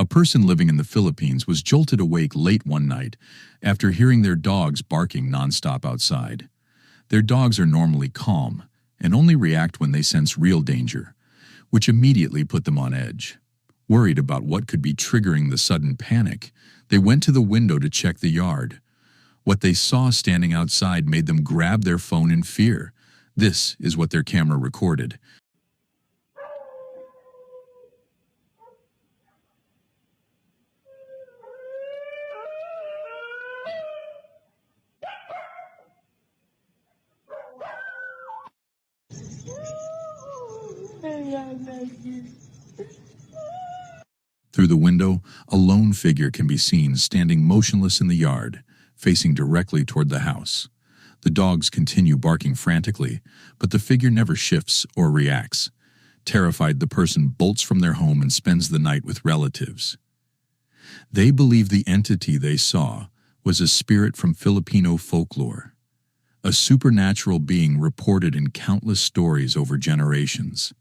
person living in the Philippines was jolted awake late one night after hearing their dogs barking nonstop outside. Their dogs are normally calm and only react when they sense real danger, which immediately put them on edge. Worried about what could be triggering the sudden panic, they went to the window to check the yard. What they saw standing outside made them grab their phone in fear. This is what their camera recorded. Through the window, a lone figure can be seen standing motionless in the yard, facing directly toward the house. The dogs continue barking frantically, but the figure never shifts or reacts. Terrified, the person bolts from their home and spends the night with relatives. They believe the entity they saw was a spirit from Filipino folklore, a supernatural being reported in countless stories over generations.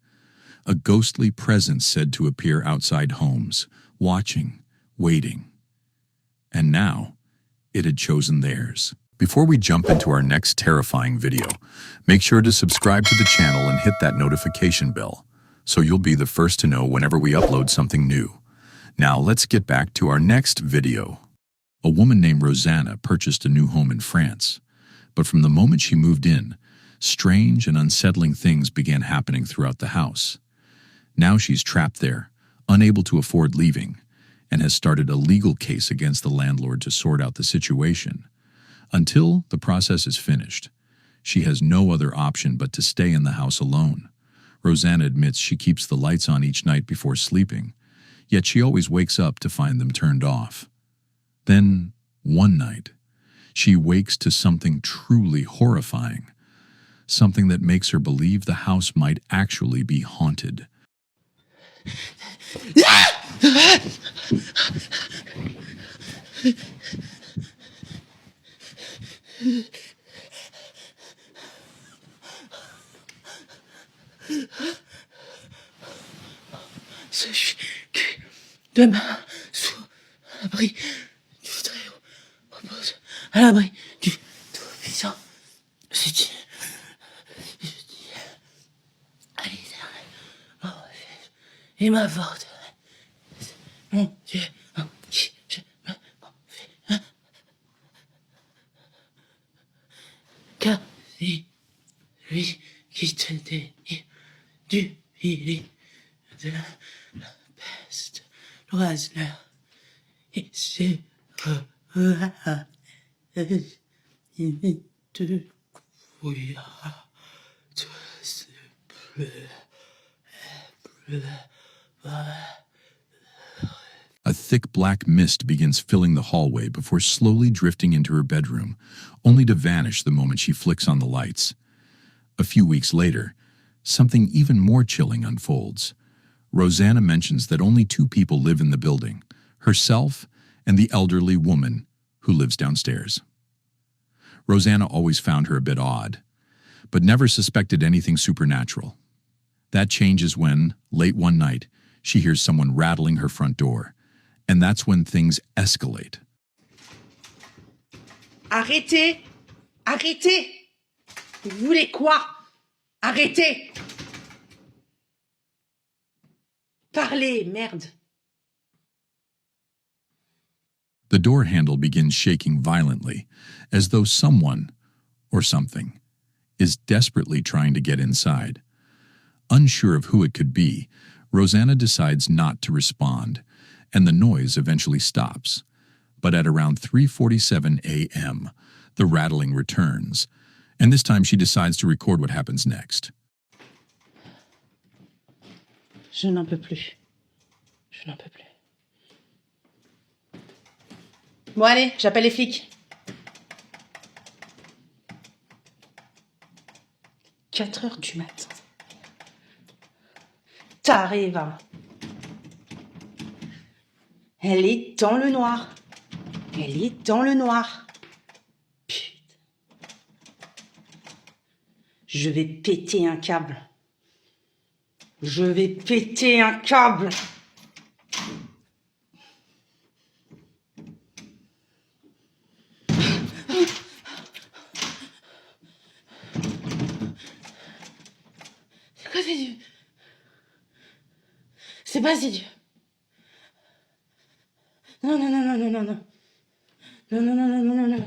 A ghostly presence said to appear outside homes, watching, waiting. And now, it had chosen theirs. Before we jump into our next terrifying video, make sure to subscribe to the channel and hit that notification bell, so you'll be the first to know whenever we upload something new. Now let's get back to our next video. A woman named Rosanna purchased a new home in France, but from the moment she moved in, strange and unsettling things began happening throughout the house. Now she's trapped there, unable to afford leaving, and has started a legal case against the landlord to sort out the situation. Until the process is finished, she has no other option but to stay in the house alone. Rosanna admits she keeps the lights on each night before sleeping, yet she always wakes up to find them turned off. Then, one night, she wakes to something truly horrifying, something that makes her believe the house might actually be haunted. Sache que demain, sous l'abri du Très-Haut, repose à l'abri du Tout-Puissant. Je dis à l'Éternel, mon refuge et ma forteresse, mon Dieu en qui je me confie. Car c'est lui qui te délivre du filet de la peste, l'oiseleur, et c'est il te couillera de ce bleu. A thick black mist begins filling the hallway before slowly drifting into her bedroom, only to vanish the moment she flicks on the lights. A few weeks later, something even more chilling unfolds. Rosanna mentions that only two people live in the building, herself and the elderly woman who lives downstairs. Rosanna always found her a bit odd, but never suspected anything supernatural. That changes when, late one night, she hears someone rattling her front door, and that's when things escalate. Arrêtez! Arrêtez! Vous voulez quoi? Arrêtez! Parlez, merde! The door handle begins shaking violently, as though someone, or something, is desperately trying to get inside. Unsure of who it could be, Rosanna decides not to respond, and the noise eventually stops. But at around 3:47 a.m., the rattling returns, and this time she decides to record what happens next. Je n'en peux plus. Je n'en peux plus. Bon allez, j'appelle les flics. 4 heures du matin. T'arrives, hein. Elle est dans le noir. Elle est dans le noir. Putain. Je vais péter un câble. Je vais péter un câble. fait Dieu. C'est pas si Dieu. Non, non, non, non, non, non, non. Non, non, non, non, non, non, non.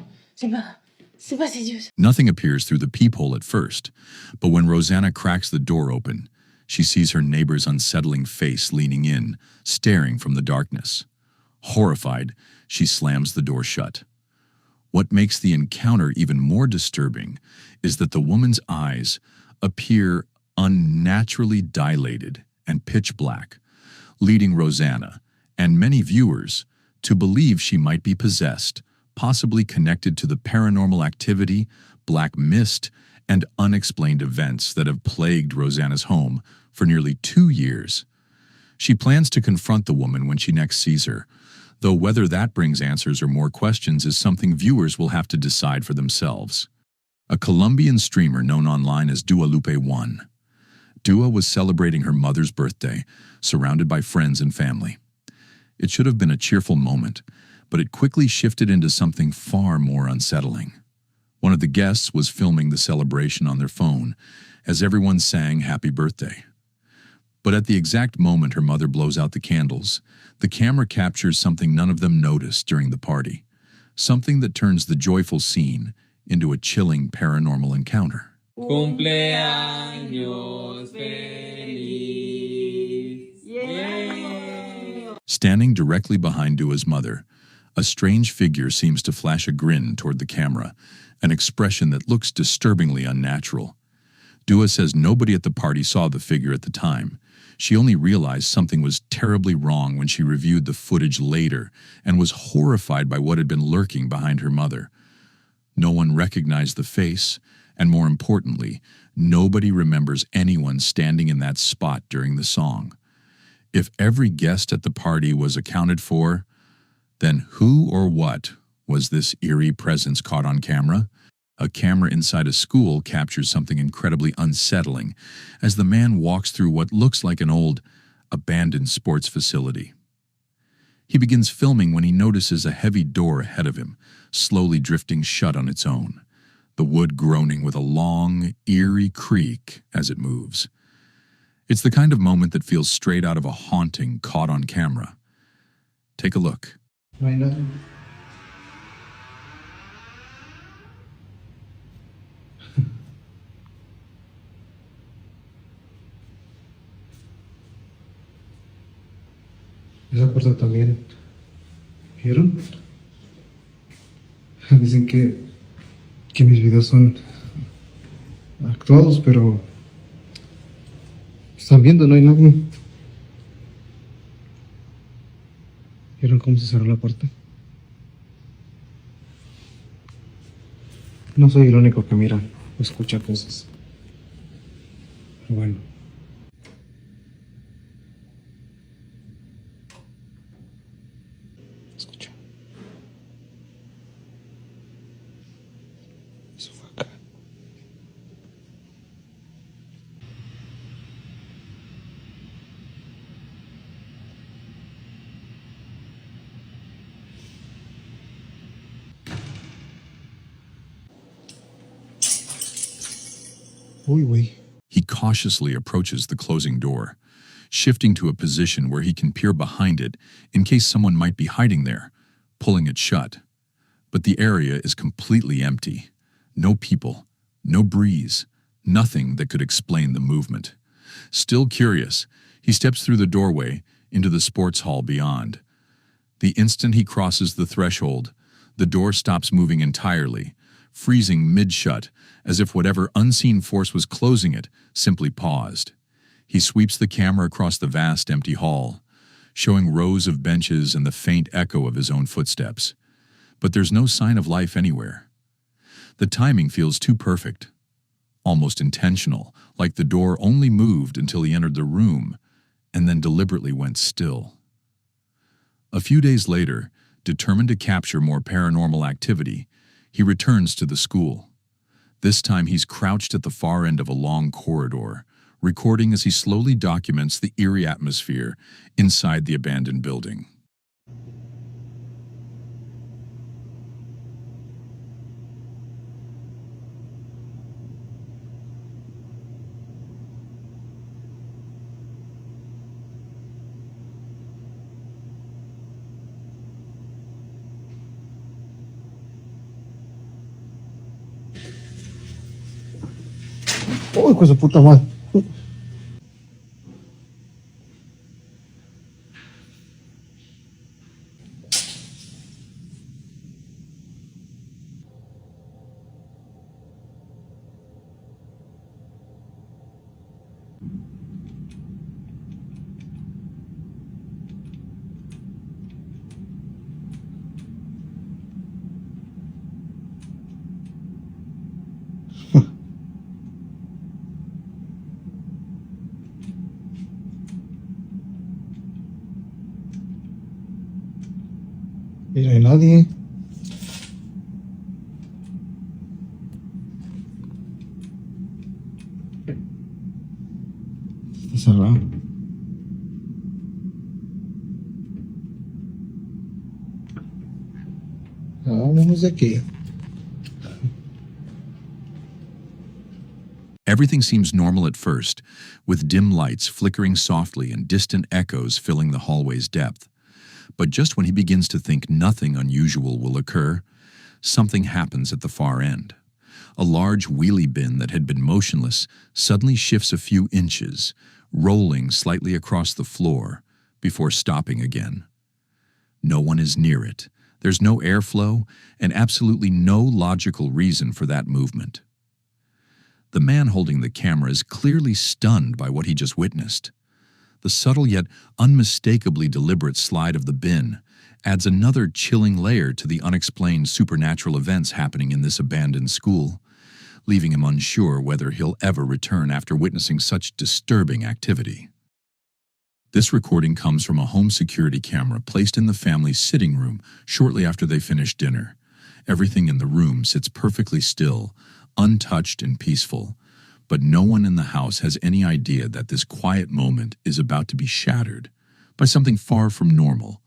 C'est pas si Dieu. Nothing appears through the peephole at first, but when Rosanna cracks the door open, she sees her neighbor's unsettling face leaning in, staring from the darkness. Horrified, she slams the door shut. What makes the encounter even more disturbing is that the woman's eyes appear unnaturally dilated and pitch black, leading Rosanna and many viewers to believe she might be possessed, possibly connected to the paranormal activity, black mist, and unexplained events that have plagued Rosanna's home for nearly 2 years. She plans to confront the woman when she next sees her, though whether that brings answers or more questions is something viewers will have to decide for themselves. A Colombian streamer known online as Dua Lupe won. Dua was celebrating her mother's birthday, surrounded by friends and family. It should have been a cheerful moment, but it quickly shifted into something far more unsettling. One of the guests was filming the celebration on their phone as everyone sang happy birthday. But at the exact moment her mother blows out the candles, the camera captures something none of them noticed during the party, something that turns the joyful scene into a chilling paranormal encounter. Cumpleaños feliz. Yeah. Standing directly behind Dua's mother, a strange figure seems to flash a grin toward the camera, an expression that looks disturbingly unnatural. Dua says nobody at the party saw the figure at the time. She only realized something was terribly wrong when she reviewed the footage later and was horrified by what had been lurking behind her mother. No one recognized the face, and more importantly, nobody remembers anyone standing in that spot during the song. If every guest at the party was accounted for, then who or what was this eerie presence caught on camera? A camera inside a school captures something incredibly unsettling as the man walks through what looks like an old, abandoned sports facility. He begins filming when he notices a heavy door ahead of him, slowly drifting shut on its own, the wood groaning with a long, eerie creak as it moves. It's the kind of moment that feels straight out of a haunting caught on camera. Take a look. Right now. Esa puerta también. ¿Vieron? Dicen que mis videos son actuados, pero están viendo, no hay nadie. ¿Vieron cómo se cerró la puerta? No soy el único que mira o escucha cosas. Pero bueno. Escucha. Eso fue acá. Uy, güey. He cautiously approaches the closing door, shifting to a position where he can peer behind it in case someone might be hiding there, pulling it shut. But the area is completely empty. No people, no breeze, nothing that could explain the movement. Still curious, he steps through the doorway into the sports hall beyond. The instant he crosses the threshold, the door stops moving entirely, freezing mid-shut, as if whatever unseen force was closing it simply paused. He sweeps the camera across the vast empty hall, showing rows of benches and the faint echo of his own footsteps. But there's no sign of life anywhere. The timing feels too perfect, almost intentional, like the door only moved until he entered the room and then deliberately went still. A few days later, determined to capture more paranormal activity, he returns to the school. This time he's crouched at the far end of a long corridor, recording as he slowly documents the eerie atmosphere inside the abandoned building. Uy, con su puta madre. Y no hay nadie. Está cerrado. Vámonos de aquí. Everything seems normal at first, with dim lights flickering softly and distant echoes filling the hallway's depth. But just when he begins to think nothing unusual will occur, something happens at the far end. A large wheelie bin that had been motionless suddenly shifts a few inches, rolling slightly across the floor before stopping again. No one is near it. There's no airflow and absolutely no logical reason for that movement. The man holding the camera is clearly stunned by what he just witnessed. The subtle yet unmistakably deliberate slide of the bin adds another chilling layer to the unexplained supernatural events happening in this abandoned school, leaving him unsure whether he'll ever return after witnessing such disturbing activity. This recording comes from a home security camera placed in the family's sitting room shortly after they finish dinner. Everything in the room sits perfectly still, untouched and peaceful, but no one in the house has any idea that this quiet moment is about to be shattered by something far from normal.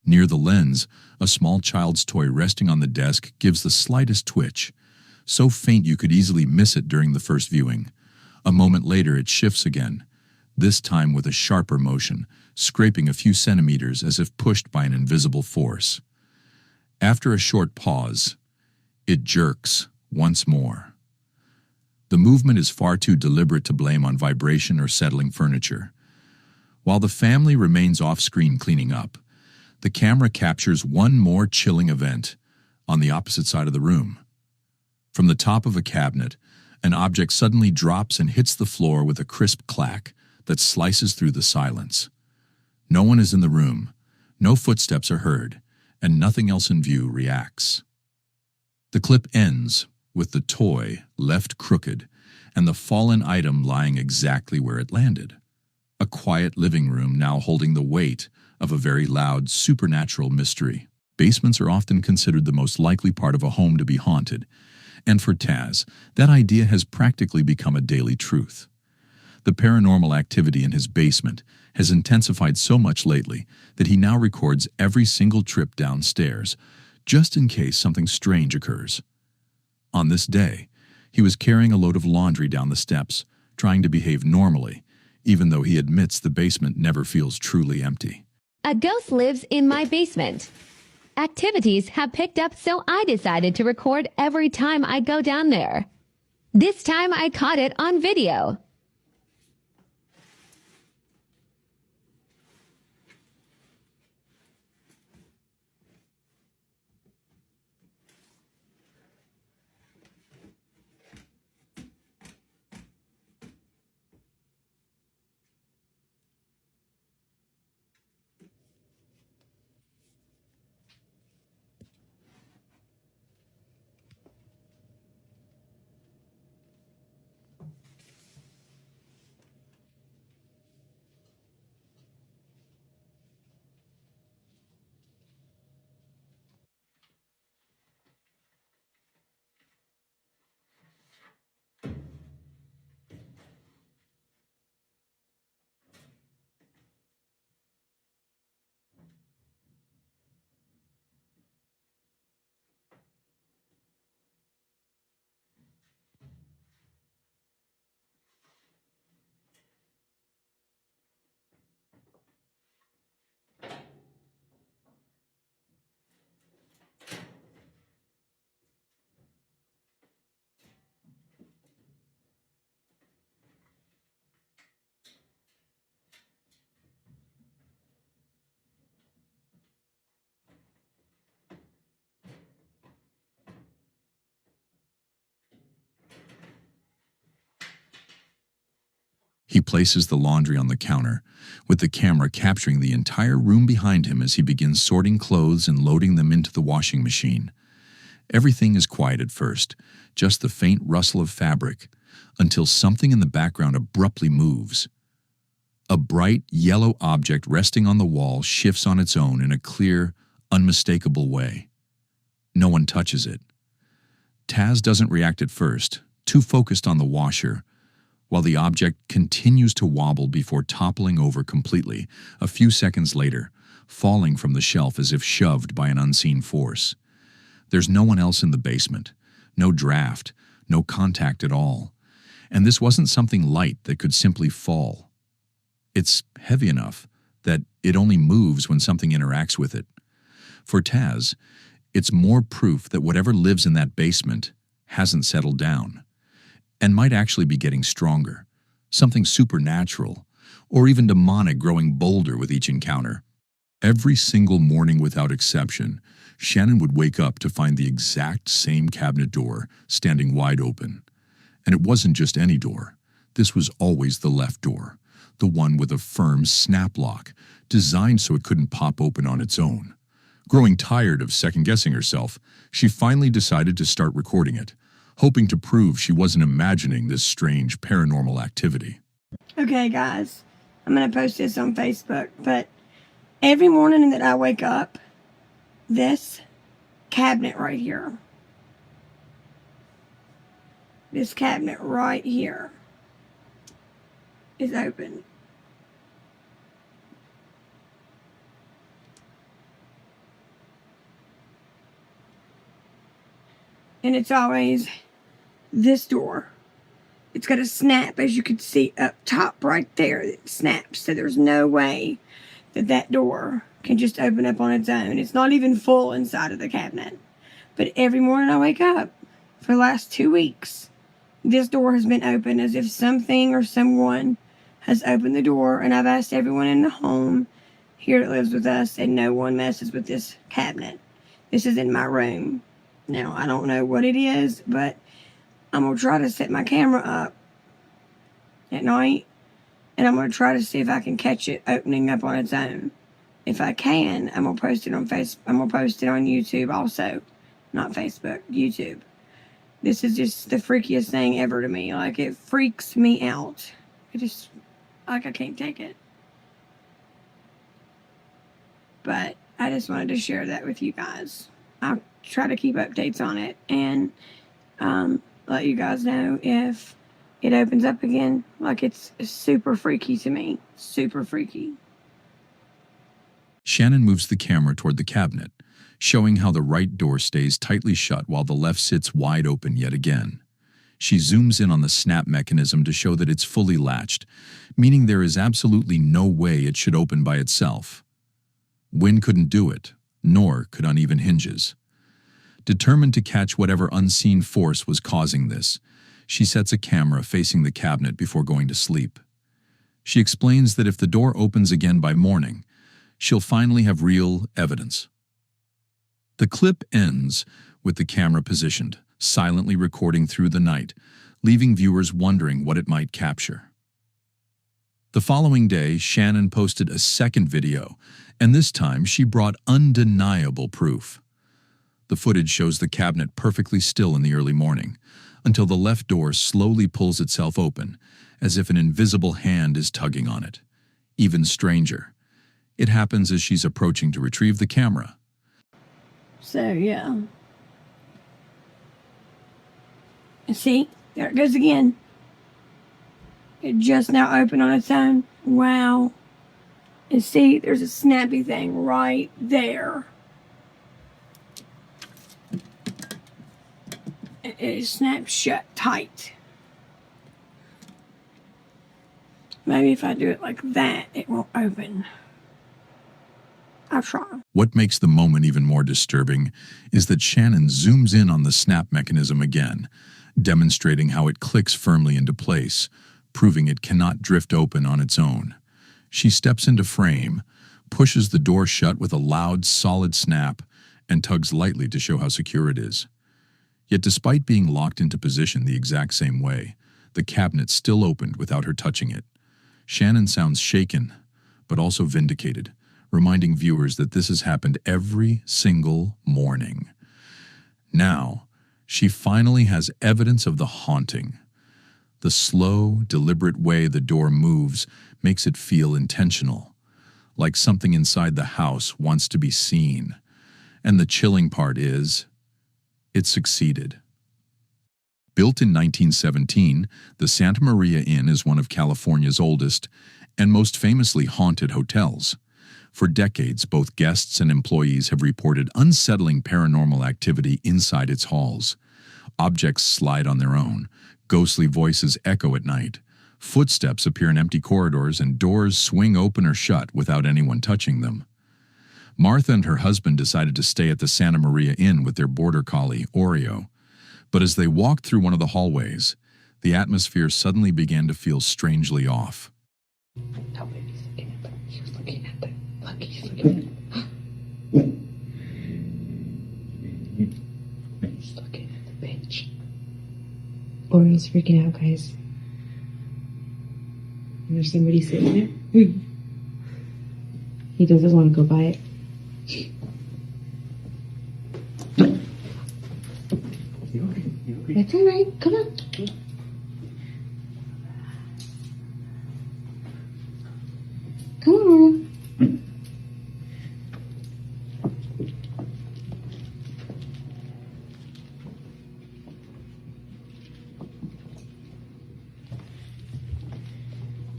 Near the lens, a small child's toy resting on the desk gives the slightest twitch, so faint you could easily miss it during the first viewing. A moment later it shifts again, this time with a sharper motion, scraping a few centimeters as if pushed by an invisible force. After a short pause, it jerks once more. The movement is far too deliberate to blame on vibration or settling furniture. While the family remains off-screen cleaning up, the camera captures one more chilling event on the opposite side of the room. From the top of a cabinet, an object suddenly drops and hits the floor with a crisp clack that slices through the silence. No one is in the room, no footsteps are heard, and nothing else in view reacts. The clip ends with the toy left crooked and the fallen item lying exactly where it landed. A quiet living room now holding the weight of a very loud supernatural mystery. Basements are often considered the most likely part of a home to be haunted, and for Taz, that idea has practically become a daily truth. The paranormal activity in his basement has intensified so much lately that he now records every single trip downstairs, just in case something strange occurs. On this day, he was carrying a load of laundry down the steps, trying to behave normally, even though he admits the basement never feels truly empty. A ghost lives in my basement. Activities have picked up, so I decided to record every time I go down there. This time I caught it on video. He places the laundry on the counter, with the camera capturing the entire room behind him as he begins sorting clothes and loading them into the washing machine. Everything is quiet at first, just the faint rustle of fabric, until something in the background abruptly moves. A bright yellow object resting on the wall shifts on its own in a clear, unmistakable way. No one touches it. Taz doesn't react at first, too focused on the washer, while the object continues to wobble before toppling over completely a few seconds later, falling from the shelf as if shoved by an unseen force. There's no one else in the basement, no draft, no contact at all, and this wasn't something light that could simply fall. It's heavy enough that it only moves when something interacts with it. For Taz, it's more proof that whatever lives in that basement hasn't settled down, and might actually be getting stronger, something supernatural, or even demonic growing bolder with each encounter. Every single morning without exception, Shannon would wake up to find the exact same cabinet door standing wide open. And it wasn't just any door. This was always the left door, the one with a firm snap lock, designed so it couldn't pop open on its own. Growing tired of second-guessing herself, she finally decided to start recording it, hoping to prove she wasn't imagining this strange paranormal activity. Okay, guys, I'm going to post this on Facebook, but every morning that I wake up, this cabinet right here, this cabinet right here is open. And it's always this door. It's got a snap, as you can see up top right there. It snaps, so there's no way that that door can just open up on its own. It's not even full inside of the cabinet. But every morning I wake up, for the last 2 weeks, this door has been open as if something or someone has opened the door, and I've asked everyone in the home here that lives with us, and no one messes with this cabinet. This is in my room. Now, I don't know what it is, but I'm going to try to set my camera up at night, and I'm going to try to see if I can catch it opening up on its own. If I can, I'm going to post it on I'm going to post it on YouTube also. Not Facebook, YouTube. This is just the freakiest thing ever to me. Like, it freaks me out. It just, like, I can't take it. But I just wanted to share that with you guys. I'll try to keep updates on it and let you guys know if it opens up again. Like, it's super freaky to me. Super freaky. Shannon moves the camera toward the cabinet, showing how the right door stays tightly shut while the left sits wide open yet again. She zooms in on the snap mechanism to show that it's fully latched, meaning there is absolutely no way it should open by itself. Wind couldn't do it, nor could uneven hinges. Determined to catch whatever unseen force was causing this, she sets a camera facing the cabinet before going to sleep. She explains that if the door opens again by morning, she'll finally have real evidence. The clip ends with the camera positioned, silently recording through the night, leaving viewers wondering what it might capture. The following day, Shannon posted a second video, and this time she brought undeniable proof. The footage shows the cabinet perfectly still in the early morning, until the left door slowly pulls itself open, as if an invisible hand is tugging on it. Even stranger, it happens as she's approaching to retrieve the camera. So, yeah. And see, there it goes again. It just now opened on its own. Wow. And see, there's a snappy thing right there. It snaps shut tight. Maybe if I do it like that, it won't open. I'll try. What makes the moment even more disturbing is that Shannon zooms in on the snap mechanism again, demonstrating how it clicks firmly into place, proving it cannot drift open on its own. She steps into frame, pushes the door shut with a loud, solid snap, and tugs lightly to show how secure it is. Yet despite being locked into position the exact same way, the cabinet still opened without her touching it. Shannon sounds shaken, but also vindicated, reminding viewers that this has happened every single morning. Now, she finally has evidence of the haunting. The slow, deliberate way the door moves makes it feel intentional, like something inside the house wants to be seen. And the chilling part is, it succeeded. Built in 1917, the Santa Maria Inn is one of California's oldest and most famously haunted hotels. For decades, both guests and employees have reported unsettling paranormal activity inside its halls. Objects slide on their own, ghostly voices echo at night, footsteps appear in empty corridors, and doors swing open or shut without anyone touching them. Martha and her husband decided to stay at the Santa Maria Inn with their border collie, Oreo. But as they walked through one of the hallways, the atmosphere suddenly began to feel strangely off. Tell me he's looking at them. He was looking at them. Look, he's looking at them. He's looking at the bench. Oreo's freaking out, guys. There's somebody sitting there. He doesn't want to go by it. That's all right. Come on. Come on, Oreo.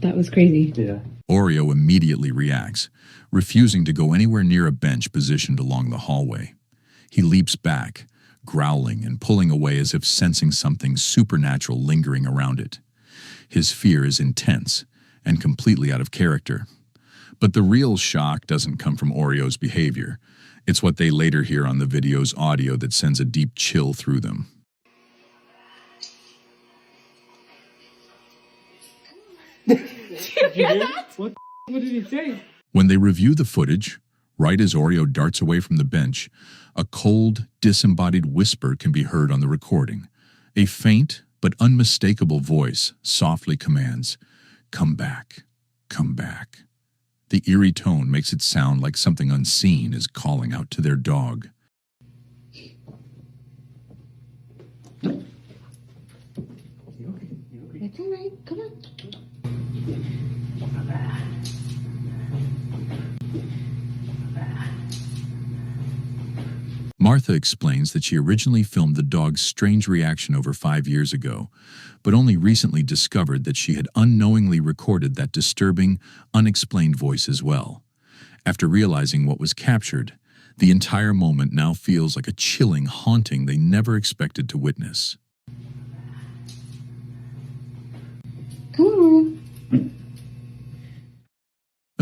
That was crazy. Yeah. Oreo immediately reacts, refusing to go anywhere near a bench positioned along the hallway. He leaps back, growling and pulling away as if sensing something supernatural lingering around it. His fear is intense and completely out of character. But the real shock doesn't come from Oreo's behavior. It's what they later hear on the video's audio that sends a deep chill through them. What did he say? When they review the footage, right as Oreo darts away from the bench, a cold, disembodied whisper can be heard on the recording. A faint but unmistakable voice softly commands, "Come back, come back." The eerie tone makes it sound like something unseen is calling out to their dog. Martha explains that she originally filmed the dog's strange reaction over 5 years ago, but only recently discovered that she had unknowingly recorded that disturbing, unexplained voice as well. After realizing what was captured, the entire moment now feels like a chilling haunting they never expected to witness.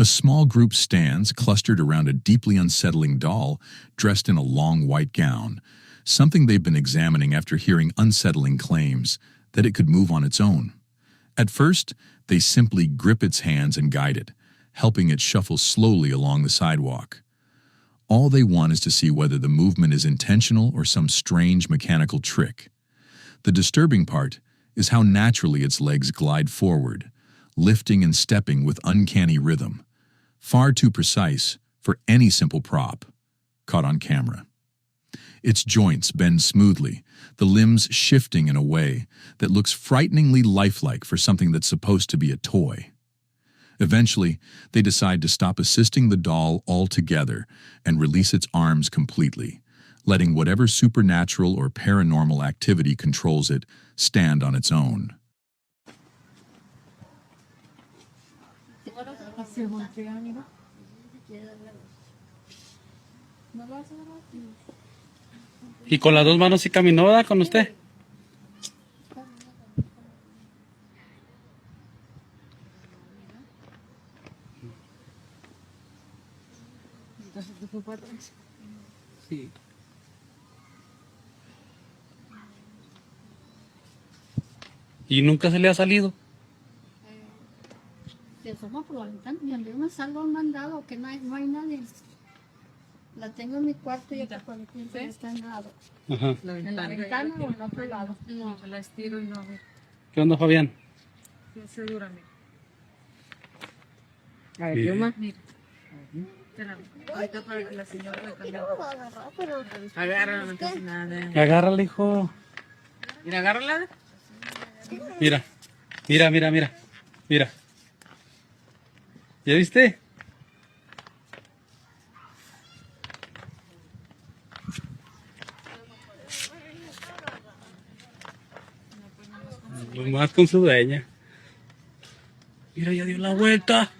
A small group stands clustered around a deeply unsettling doll dressed in a long white gown, something they've been examining after hearing unsettling claims that it could move on its own. At first, they simply grip its hands and guide it, helping it shuffle slowly along the sidewalk. All they want is to see whether the movement is intentional or some strange mechanical trick. The disturbing part is how naturally its legs glide forward, lifting and stepping with uncanny rhythm, far too precise for any simple prop caught on camera. Its joints bend smoothly, the limbs shifting in a way that looks frighteningly lifelike for something that's supposed to be a toy. Eventually, they decide to stop assisting the doll altogether and release its arms completely, letting whatever supernatural or paranormal activity controls it stand on its own. Y con las dos manos sí caminó, ¿verdad? Con usted. Sí. ¿Y nunca se le ha salido? Se asoma por la ventana y donde yo me salgo a un mandado que no hay nadie. La tengo en mi cuarto y otra por aquí está en lado. Ajá. En la ventana o en otro lado. No, se la estiro y no. ¿Qué onda, Fabián? Sí, seguramente. A ver, Yuma. Mira. Espérame. Ahorita para que la señora me cambie. Pero Agárrala, no pasa nada. Agárrala, hijo. Mira, agárrala. Mira. Mira, mira, mira. Mira. ¿Ya viste? Más con su dueña. Mira, ya dio la vuelta.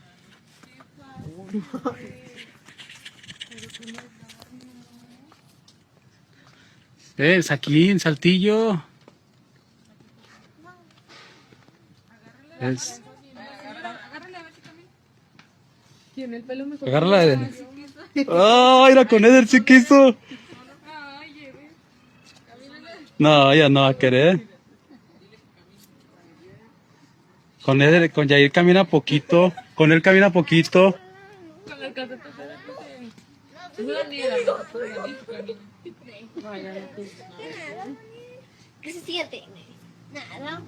Es aquí en Saltillo. Es... Tiene el pelo mejor. Agárrala de... ¡Ay, la con Eder sí quiso! No, ella no va a querer. Con Eder, con Yair camina poquito. Con él camina poquito. Con el caso es una niega, ¿qué se siente? Nada.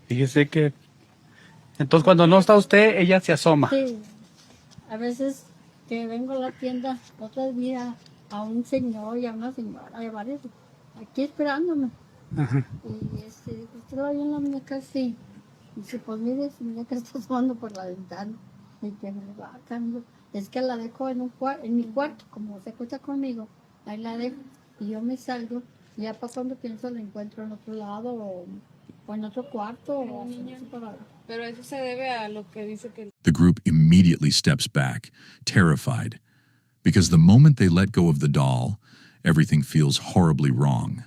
Fíjese que... Entonces cuando no está usted, ella se asoma. Sí. A veces que vengo a la tienda, otros días a un señor y a una señora, hay varios, aquí esperándome. Ajá. Y usted la vio en la muñeca, sí. Y dice, pues mire, su muñeca está asomando por la ventana. Y que me va cambio. Es que la dejo en mi cuarto, como se escucha conmigo, ahí la dejo. Y yo me salgo, y ya para cuando pienso la encuentro en otro lado, o en otro cuarto, o así para... Pero eso se debe a lo que dice que... The group immediately steps back, terrified, because the moment they let go of the doll, everything feels horribly wrong.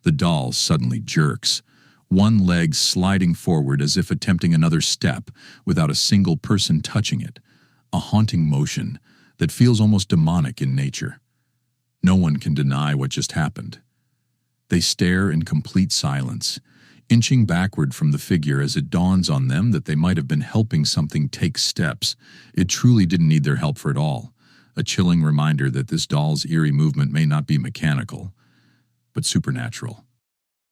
The doll suddenly jerks, one leg sliding forward as if attempting another step without a single person touching it, a haunting motion that feels almost demonic in nature. No one can deny what just happened. They stare in complete silence, inching backward from the figure as it dawns on them that they might have been helping something take steps. It truly didn't need their help for it all, a chilling reminder that this doll's eerie movement may not be mechanical, but supernatural.